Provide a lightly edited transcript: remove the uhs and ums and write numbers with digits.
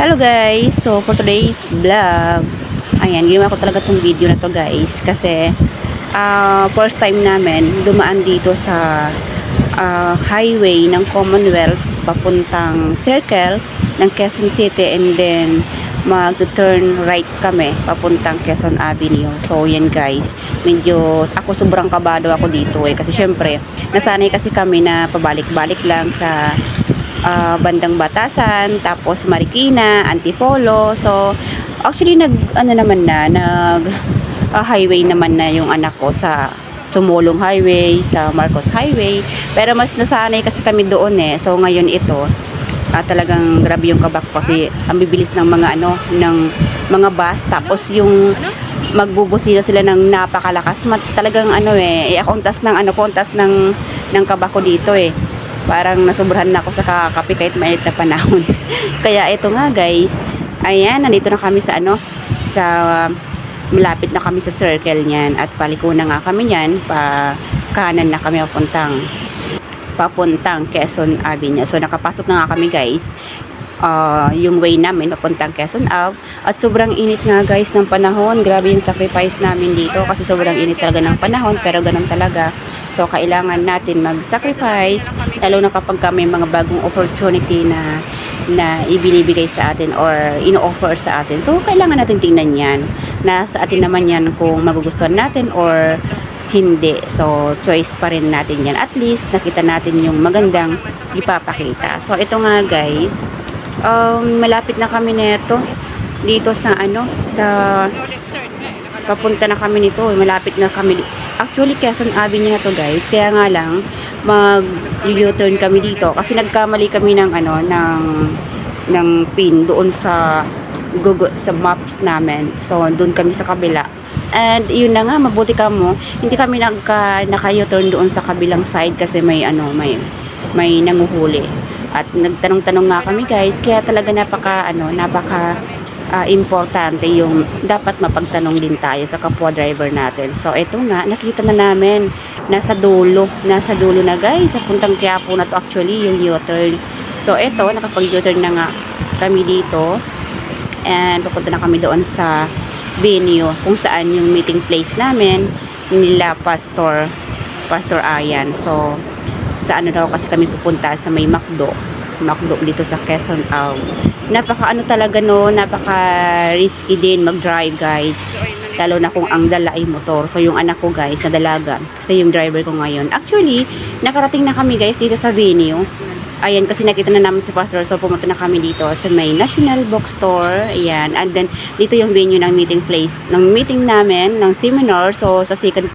Hello guys, so for today's vlog, ayan, ginawa ko talaga tong video na to guys kasi first time namin dumaan dito sa highway ng Commonwealth papuntang Circle ng Quezon City, and then mag-turn right kami papuntang Quezon Avenue. So yan guys, medyo ako sobrang kabado ako dito kasi syempre nasanay kasi kami na pabalik-balik lang sa bandang Batasan, tapos Marikina, Antipolo. So actually nag highway naman na yung anak ko sa Sumulong Highway, sa Marcos Highway, pero mas nasanay kasi kami doon so ngayon ito talagang grabe yung kabak kasi ang bibilis ng mga ng mga bus, tapos yung magbubusina sila ng napakalakas, talagang kontas ng kabak ko dito parang nasubrahan na ako sa kakape kahit mainit na panahon. Kaya ito nga guys, ayan, nandito na kami sa sa malapit na kami sa circle niyan, at paliko na nga kami niyan, pa kanan na kami papuntang Quezon Avenue. So nakapasok na nga kami guys, yung way namin papuntang Quezon Ave, at sobrang init nga guys ng panahon. Grabe yung sacrifice namin dito kasi sobrang init talaga ng panahon, pero ganun talaga. So kailangan natin mag-sacrifice, lalo na kapag may mga bagong opportunity na ibinibigay sa atin or ino-offer sa atin. So kailangan natin tingnan yan, nasa atin naman yan kung magugustuhan natin or hindi. So choice pa rin natin yan. At least nakita natin yung magandang ipapakita. So ito nga guys, malapit na kami nito dito sa sa papunta na kami nito, malapit na kami. Actually Quezon Avenue na to guys, kaya nga lang mag-U-turn kami dito kasi nagkamali kami ng ng pin doon sa Google, sa maps namin. So doon kami sa kabila, and yun na nga, mabuti ka mo hindi kami naka-U-turn doon sa kabilang side kasi may nanguhuli, at nagtanong-tanong nga kami guys. Kaya talaga napaka importante yung dapat mapagtanong din tayo sa kapwa driver natin. So ito nga, nakita na namin nasa dulo na guys, sa puntang Quiapo na to actually yung U-turn. So ito, nakapag-U-turn na nga kami dito, and pupunta na kami doon sa venue kung saan yung meeting place namin nila Pastor Ayan. So sa daw kasi kami pupunta sa may McDo dito sa Quezon Ave. Napaka napaka risky din mag-drive guys, lalo na kung ang dala ay motor. So yung anak ko guys na dalaga, kasi yung driver ko ngayon. Actually nakarating na kami guys dito sa venue. Ayan, kasi nakita na namin si Pastor, so pumunta na kami dito sa may National Bookstore. Ayan, and then dito yung venue ng meeting place ng meeting namin ng seminar. So sa second